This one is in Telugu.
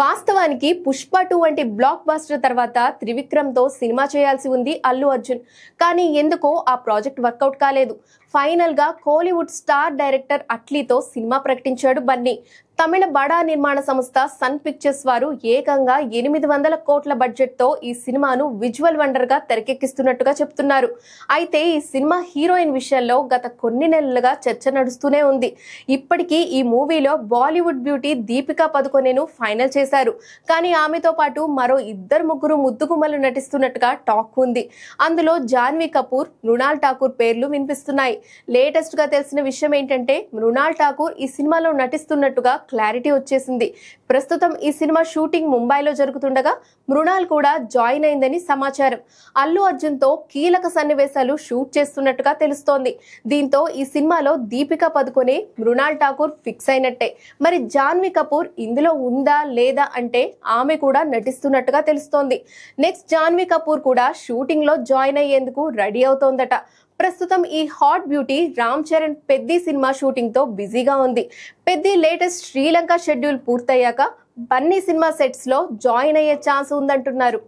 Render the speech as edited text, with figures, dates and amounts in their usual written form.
వాస్తవానికి పుష్ప 2 వంటి బ్లాక్ బస్టర్ తర్వాత త్రివిక్రమ్ తో సినిమా చేయాల్సి ఉంది అల్లు అర్జున్. కానీ ఎందుకో ఆ ప్రాజెక్ట్ వర్కౌట్ కాలేదు. ఫైనల్ గా కోలీవుడ్ స్టార్ డైరెక్టర్ అట్లీతో సినిమా ప్రకటించాడు బన్నీ. తమిళ బడా నిర్మాణ సంస్థ సన్ పిక్చర్స్ వారు ఏకంగా 800 కోట్ల బడ్జెట్ తో ఈ సినిమాను విజువల్ వండర్ గా తెరకెక్కిస్తున్నట్టుగా చెప్తున్నారు. అయితే ఈ సినిమా హీరోయిన్ విషయంలో గత కొన్ని నెలలుగా చర్చ నడుస్తూనే ఉంది. ఇప్పటికీ ఈ మూవీలో బాలీవుడ్ బ్యూటీ దీపికా పదుకొనెను ఫైనల్ చేశారు. కానీ ఆమెతో పాటు మరో 2-3 ముద్దుగుమ్మలు నటిస్తున్నట్టుగా టాక్ ఉంది. అందులో జాన్వీ కపూర్, మృణాల్ ఠాకూర్ పేర్లు వినిపిస్తున్నాయి. లేటెస్ట్ గా తెలిసిన విషయం ఏంటంటే మృణాల్ ఠాకూర్ ఈ సినిమాలో నటిస్తున్నట్టుగా క్లారిటీ వచ్చేసింది. ప్రస్తుతం ఈ సినిమా షూటింగ్ ముంబైలో జరుగుతుండగా మృణాల్ కూడా జాయిన్ అయిందని సమాచారం. అల్లు అర్జున్ తో కీలక సన్నివేశాలు షూట్ చేస్తున్నట్టుగా తెలుస్తోంది. దీంతో ఈ సినిమాలో దీపికా పదుకొనే, మృణాల్ ఠాకూర్ ఫిక్స్ అయినట్టే. మరి జాన్వీ కపూర్ ఇందులో ఉందా లేదా అంటే ఆమె కూడా నటిస్తున్నట్టుగా తెలుస్తోంది. నెక్స్ట్ జాన్వీ కపూర్ కూడా షూటింగ్ లో జాయిన్ అయ్యేందుకు రెడీ అవుతోందట. ప్రస్తుతం ఈ hot beauty Ram Charan Peddi cinema shooting తో బిజీగా ఉంది. పెద్ది లేటెస్ట్ శ్రీలంక షెడ్యూల్ పూర్తయ్యాక బన్నీ సినిమా సెట్స్ లో జాయిన్ అయ్యే ఛాన్స్ ఉందంటున్నారు.